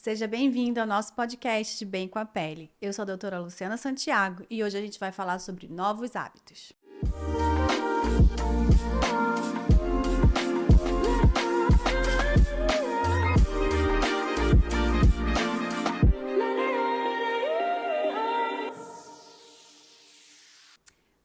Seja bem-vindo ao nosso podcast de Bem com a Pele. Eu sou a doutora Luciana Santiago e hoje a gente vai falar sobre novos hábitos.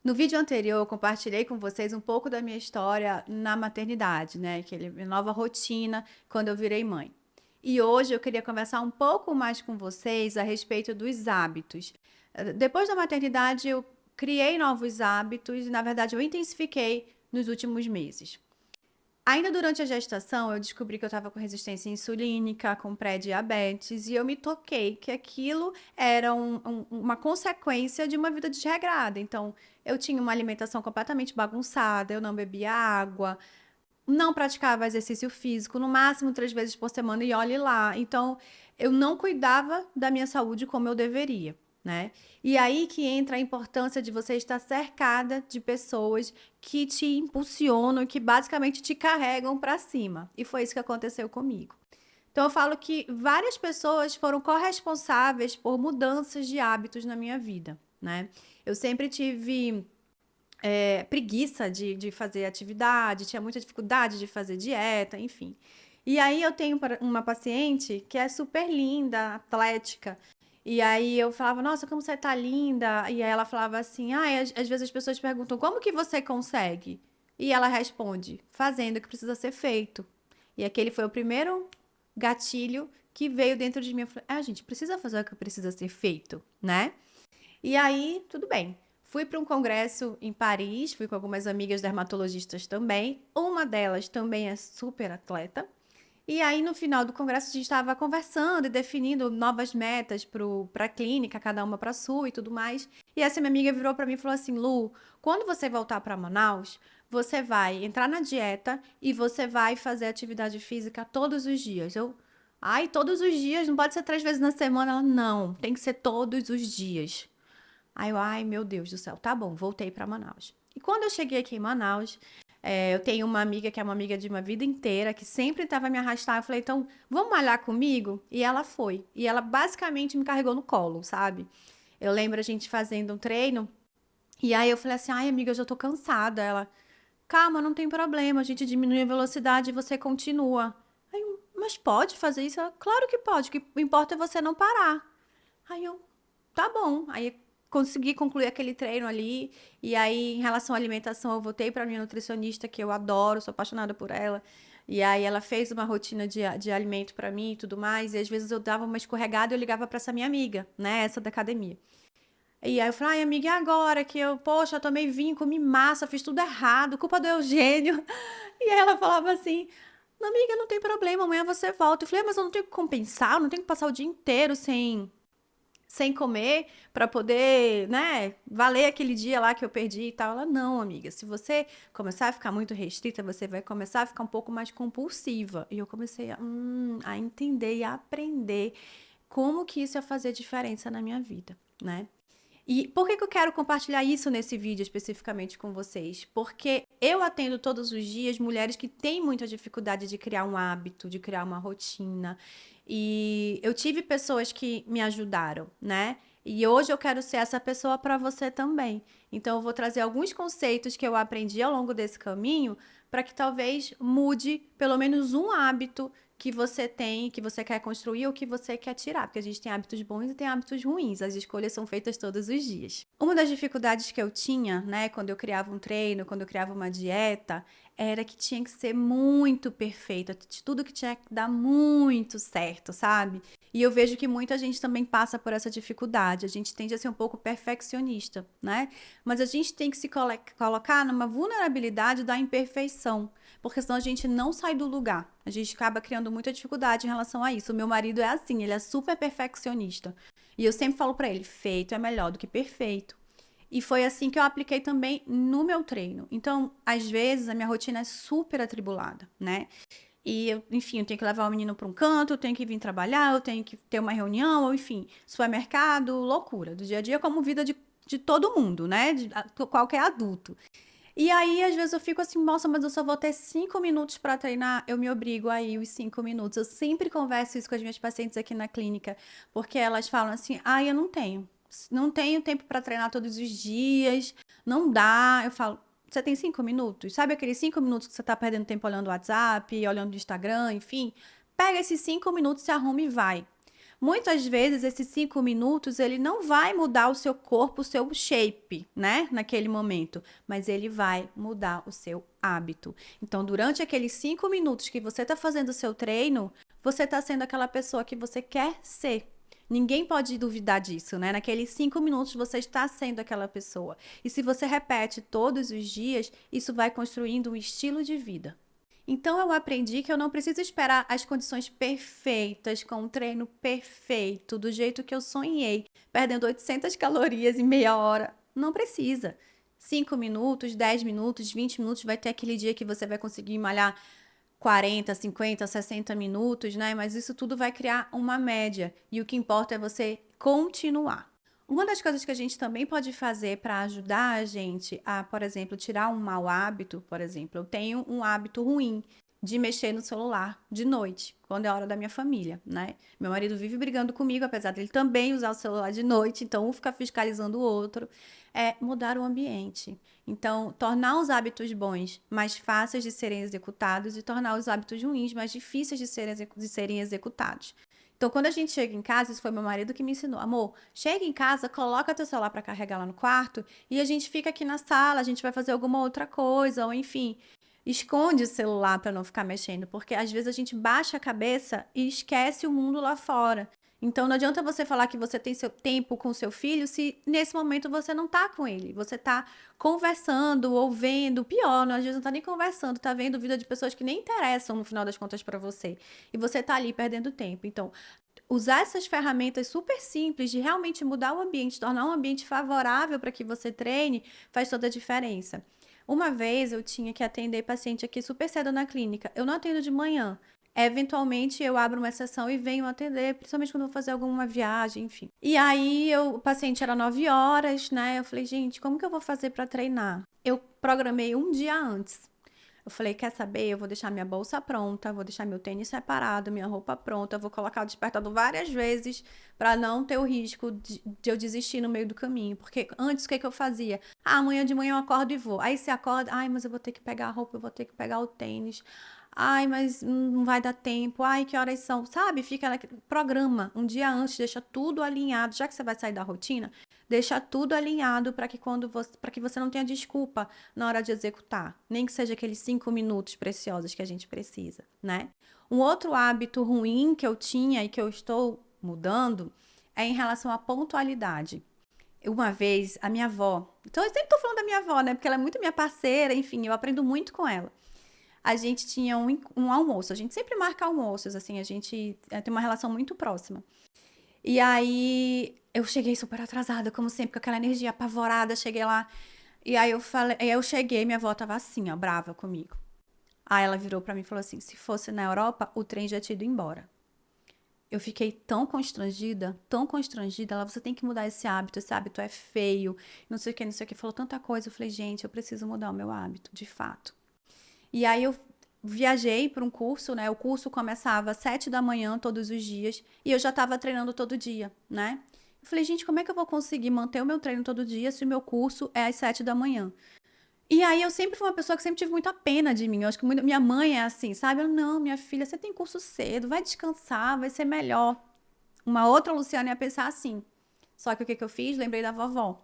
No vídeo anterior, eu compartilhei com vocês um pouco da minha história na maternidade, né? Minha nova rotina quando eu virei mãe. E hoje eu queria conversar um pouco mais com vocês a respeito dos hábitos. Depois da maternidade, eu criei novos hábitos e, na verdade, eu intensifiquei nos últimos meses. Ainda durante a gestação, eu descobri que eu estava com resistência insulínica, com pré-diabetes, e eu me toquei que aquilo era uma consequência de uma vida desregrada. Então, eu tinha uma alimentação completamente bagunçada, eu não bebia água, não praticava exercício físico, no máximo 3 vezes por semana, e olhe lá. Então, eu não cuidava da minha saúde como eu deveria, né? E aí que entra a importância de você estar cercada de pessoas que te impulsionam, que basicamente te carregam para cima. E foi isso que aconteceu comigo. Então, eu falo que várias pessoas foram corresponsáveis por mudanças de hábitos na minha vida, né? Eu sempre tive preguiça de fazer atividade, tinha muita dificuldade de fazer dieta, enfim. E aí eu tenho uma paciente que é super linda, atlética. E aí eu falava, nossa, como você tá linda. E aí ela falava assim, às vezes as pessoas perguntam, como que você consegue? E ela responde, fazendo o que precisa ser feito. E aquele foi o primeiro gatilho que veio dentro de mim. Eu falei, gente, precisa fazer o que precisa ser feito, né? E aí, tudo bem. Fui para um congresso em Paris, fui com algumas amigas dermatologistas também. Uma delas também é super atleta. E aí, no final do congresso, a gente estava conversando e definindo novas metas para a clínica, cada uma para a sua e tudo mais. E essa minha amiga virou para mim e falou assim: Lu, quando você voltar para Manaus, você vai entrar na dieta e você vai fazer atividade física todos os dias. Todos os dias? Não pode ser 3 vezes na semana? Ela, não, tem que ser todos os dias. Meu Deus do céu, tá bom, voltei para Manaus. E quando eu cheguei aqui em Manaus, eu tenho uma amiga que é uma amiga de uma vida inteira, que sempre tava me arrastar. Eu falei, então, vamos malhar comigo? E ela foi. E ela basicamente me carregou no colo, sabe? Eu lembro a gente fazendo um treino, e aí eu falei assim, amiga, eu já tô cansada. Ela, calma, não tem problema, a gente diminui a velocidade e você continua. Mas pode fazer isso? Ela, claro que pode, o que importa é você não parar. Tá bom. Aí consegui concluir aquele treino ali. E aí, em relação à alimentação, eu voltei para minha nutricionista, que eu adoro, sou apaixonada por ela. E aí ela fez uma rotina de alimento para mim e tudo mais. E às vezes eu dava uma escorregada e eu ligava para essa minha amiga, né? Essa da academia. E aí eu falei, amiga, e agora que poxa, eu tomei vinho, comi massa, fiz tudo errado, culpa do Eugênio. E aí ela falava assim, não, amiga, não tem problema, amanhã você volta. Eu falei, mas eu não tenho que compensar, eu não tenho que passar o dia inteiro sem comer para poder, né, valer aquele dia lá que eu perdi e tal. Ela, não, amiga, se você começar a ficar muito restrita, você vai começar a ficar um pouco mais compulsiva. E eu comecei a entender e a aprender como que isso ia fazer diferença na minha vida, né? E por que eu quero compartilhar isso nesse vídeo especificamente com vocês? Porque eu atendo todos os dias mulheres que têm muita dificuldade de criar um hábito, de criar uma rotina. E eu tive pessoas que me ajudaram, né? E hoje eu quero ser essa pessoa para você também. Então eu vou trazer alguns conceitos que eu aprendi ao longo desse caminho para que talvez mude pelo menos um hábito que você tem, que você quer construir ou que você quer tirar, porque a gente tem hábitos bons e tem hábitos ruins, as escolhas são feitas todos os dias. Uma das dificuldades que eu tinha, né, quando eu criava um treino, quando eu criava uma dieta, era que tinha que ser muito perfeita, tudo que tinha que dar muito certo, sabe? E eu vejo que muita gente também passa por essa dificuldade, a gente tende a ser um pouco perfeccionista, né? Mas a gente tem que se colocar numa vulnerabilidade da imperfeição, porque senão a gente não sai do lugar. A gente acaba criando muita dificuldade em relação a isso. O meu marido é assim, ele é super perfeccionista. E eu sempre falo pra ele, feito é melhor do que perfeito. E foi assim que eu apliquei também no meu treino. Então, às vezes, a minha rotina é super atribulada, né? E, enfim, eu tenho que levar o menino para um canto, eu tenho que vir trabalhar, eu tenho que ter uma reunião, ou enfim, supermercado, loucura. Do dia a dia, como vida de todo mundo, né? De qualquer adulto. E aí, às vezes, eu fico assim, nossa, mas eu só vou ter 5 minutos para treinar. Eu me obrigo a ir os 5 minutos. Eu sempre converso isso com as minhas pacientes aqui na clínica, porque elas falam assim: ah, eu não tenho. Não tenho tempo para treinar todos os dias, não dá. Eu falo, você tem 5 minutos? Sabe aqueles 5 minutos que você tá perdendo tempo olhando o WhatsApp, olhando o Instagram, enfim? Pega esses 5 minutos, se arruma e vai. Muitas vezes, esses 5 minutos, ele não vai mudar o seu corpo, o seu shape, né? Naquele momento. Mas ele vai mudar o seu hábito. Então, durante aqueles 5 minutos que você está fazendo o seu treino, você está sendo aquela pessoa que você quer ser. Ninguém pode duvidar disso, né? Naqueles 5 minutos você está sendo aquela pessoa. E se você repete todos os dias, isso vai construindo um estilo de vida. Então eu aprendi que eu não preciso esperar as condições perfeitas, com um treino perfeito, do jeito que eu sonhei, perdendo 800 calorias em meia hora. Não precisa. 5 minutos, 10 minutos, 20 minutos, vai ter aquele dia que você vai conseguir malhar 40, 50, 60 minutos, né? Mas isso tudo vai criar uma média. E o que importa é você continuar. Uma das coisas que a gente também pode fazer para ajudar a gente a, por exemplo, tirar um mau hábito, por exemplo, eu tenho um hábito ruim de mexer no celular de noite, quando é a hora da minha família, né? Meu marido vive brigando comigo, apesar dele também usar o celular de noite, então um fica fiscalizando o outro. É mudar o ambiente. Então, tornar os hábitos bons mais fáceis de serem executados e tornar os hábitos ruins mais difíceis de serem executados. Então, quando a gente chega em casa, isso foi meu marido que me ensinou. Amor, chega em casa, coloca teu celular para carregar lá no quarto e a gente fica aqui na sala, a gente vai fazer alguma outra coisa, ou enfim, esconde o celular para não ficar mexendo, porque às vezes a gente baixa a cabeça e esquece o mundo lá fora. Então, não adianta você falar que você tem seu tempo com seu filho se nesse momento você não tá com ele. Você tá conversando ou vendo, pior, às vezes não tá nem conversando, tá vendo vida de pessoas que nem interessam no final das contas para você. E você tá ali perdendo tempo. Então, usar essas ferramentas super simples de realmente mudar o ambiente, tornar um ambiente favorável para que você treine, faz toda a diferença. Uma vez eu tinha que atender paciente aqui super cedo na clínica. Eu não atendo de manhã. Eventualmente eu abro uma exceção e venho atender, principalmente quando eu vou fazer alguma viagem, enfim. E aí o paciente era 9 horas, né? Eu falei, gente, como que eu vou fazer para treinar? Eu programei um dia antes. Eu falei, quer saber? Eu vou deixar minha bolsa pronta, vou deixar meu tênis separado, minha roupa pronta, vou colocar o despertador várias vezes para não ter o risco de eu desistir no meio do caminho. Porque antes, o que que eu fazia? Ah, amanhã de manhã eu acordo e vou. Aí você acorda, ai, mas eu vou ter que pegar a roupa, eu vou ter que pegar o tênis. Ai, mas não vai dar tempo. Ai, que horas são? Sabe? Fica programa um dia antes, deixa tudo alinhado. Já que você vai sair da rotina, deixa tudo alinhado para que você não tenha desculpa na hora de executar. Nem que seja aqueles 5 minutos preciosos que a gente precisa, né? Um outro hábito ruim que eu tinha e que eu estou mudando é em relação à pontualidade. Uma vez, a minha avó. Então, eu sempre tô falando da minha avó, né? Porque ela é muito minha parceira, enfim, eu aprendo muito com ela. A gente tinha um almoço. A gente sempre marca almoços, assim, a gente tem uma relação muito próxima. E aí eu cheguei super atrasada, como sempre, com aquela energia apavorada, cheguei lá. E aí eu falei, aí eu cheguei, minha avó tava assim, ó, brava comigo. Aí ela virou pra mim e falou assim: se fosse na Europa, o trem já tinha ido embora. Eu fiquei tão constrangida. Ela, você tem que mudar esse hábito é feio, não sei o que, não sei o que. Falou tanta coisa. Eu falei, gente, eu preciso mudar o meu hábito, de fato. E aí eu viajei para um curso, né? O curso começava às 7 da manhã todos os dias e eu já estava treinando todo dia, né? Eu falei, gente, como é que eu vou conseguir manter o meu treino todo dia se o meu curso é às 7 da manhã? E aí eu sempre fui uma pessoa que sempre tive muita pena de mim. Eu acho que minha mãe é assim, sabe? Eu, não, minha filha, você tem curso cedo, vai descansar, vai ser melhor. Uma outra Luciana ia pensar assim. Só que o que que eu fiz? Lembrei da vovó.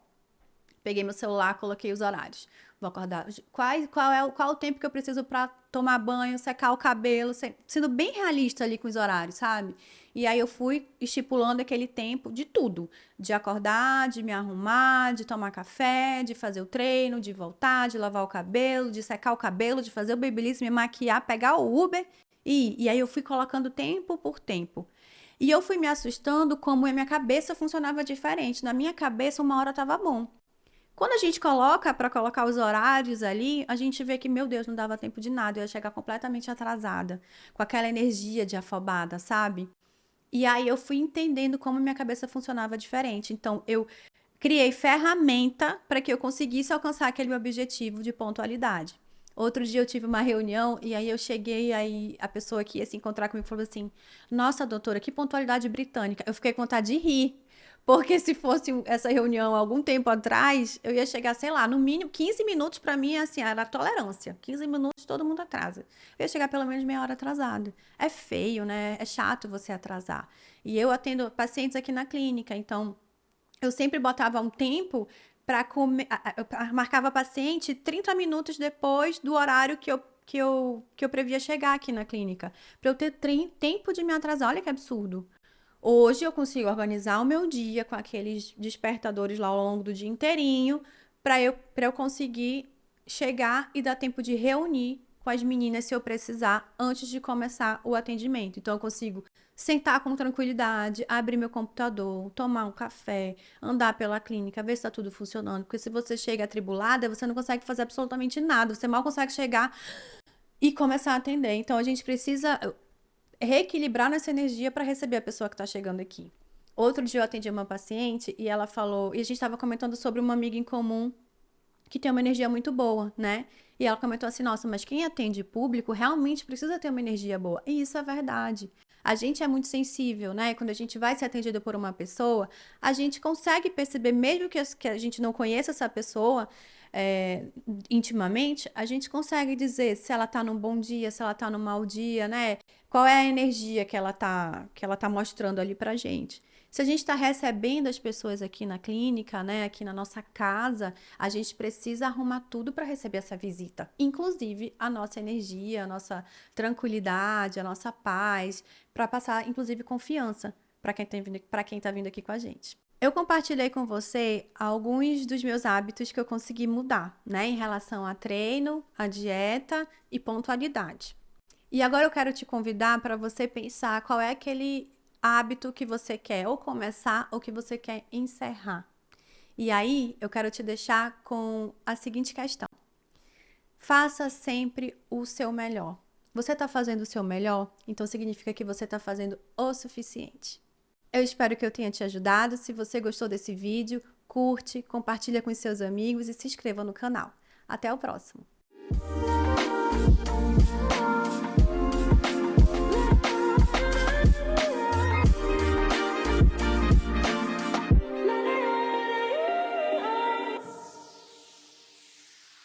Peguei meu celular, coloquei os horários. Vou acordar. Qual o tempo que eu preciso para tomar banho, secar o cabelo, sendo bem realista ali com os horários, sabe? E aí eu fui estipulando aquele tempo de tudo, de acordar, de me arrumar, de tomar café, de fazer o treino, de voltar, de lavar o cabelo, de secar o cabelo, de fazer o babyliss, me maquiar, pegar o Uber e aí eu fui colocando tempo por tempo. E eu fui me assustando como a minha cabeça funcionava diferente. Na minha cabeça, uma hora estava bom. Quando a gente coloca para colocar os horários ali, a gente vê que, meu Deus, não dava tempo de nada. Eu ia chegar completamente atrasada, com aquela energia de afobada, sabe? E aí eu fui entendendo como minha cabeça funcionava diferente. Então, eu criei ferramenta para que eu conseguisse alcançar aquele meu objetivo de pontualidade. Outro dia eu tive uma reunião e aí eu cheguei, aí a pessoa que ia se encontrar comigo falou assim: Nossa, doutora, que pontualidade britânica. Eu fiquei com vontade de rir. Porque se fosse essa reunião algum tempo atrás, eu ia chegar, sei lá, no mínimo 15 minutos para mim, assim, era tolerância. 15 minutos todo mundo atrasa. Eu ia chegar pelo menos meia hora atrasado. É feio, né? É chato você atrasar. E eu atendo pacientes aqui na clínica, então eu sempre botava um tempo para comer, eu marcava paciente 30 minutos depois do horário que eu previa chegar aqui na clínica, para eu ter tempo de me atrasar. Olha que absurdo. Hoje eu consigo organizar o meu dia com aqueles despertadores lá ao longo do dia inteirinho, para eu conseguir chegar e dar tempo de reunir com as meninas se eu precisar antes de começar o atendimento. Então eu consigo sentar com tranquilidade, abrir meu computador, tomar um café, andar pela clínica, ver se está tudo funcionando. Porque se você chega atribulada, você não consegue fazer absolutamente nada. Você mal consegue chegar e começar a atender. Então a gente precisa reequilibrar nessa energia para receber a pessoa que está chegando aqui. Outro dia eu atendi uma paciente e ela falou, e a gente estava comentando sobre uma amiga em comum que tem uma energia muito boa, né? E ela comentou assim: Nossa, mas quem atende público realmente precisa ter uma energia boa. E isso é verdade. A gente é muito sensível, né? Quando a gente vai ser atendido por uma pessoa, a gente consegue perceber, mesmo que a gente não conheça essa pessoa intimamente, a gente consegue dizer se ela tá num bom dia, se ela tá num mau dia, né? Qual é a energia que ela tá mostrando ali pra gente. Se a gente está recebendo as pessoas aqui na clínica, né, aqui na nossa casa, a gente precisa arrumar tudo para receber essa visita, inclusive a nossa energia, a nossa tranquilidade, a nossa paz, para passar, inclusive, confiança para quem está vindo aqui com a gente. Eu compartilhei com você alguns dos meus hábitos que eu consegui mudar, né, em relação a treino, a dieta e pontualidade. E agora eu quero te convidar para você pensar qual é aquele hábito que você quer ou começar ou que você quer encerrar. E aí eu quero te deixar com a seguinte questão: faça sempre o seu melhor. Você está fazendo o seu melhor? Então significa que você está fazendo o suficiente. Eu espero que eu tenha te ajudado. Se você gostou desse vídeo, curte, compartilha com os seus amigos e se inscreva no canal. Até o próximo!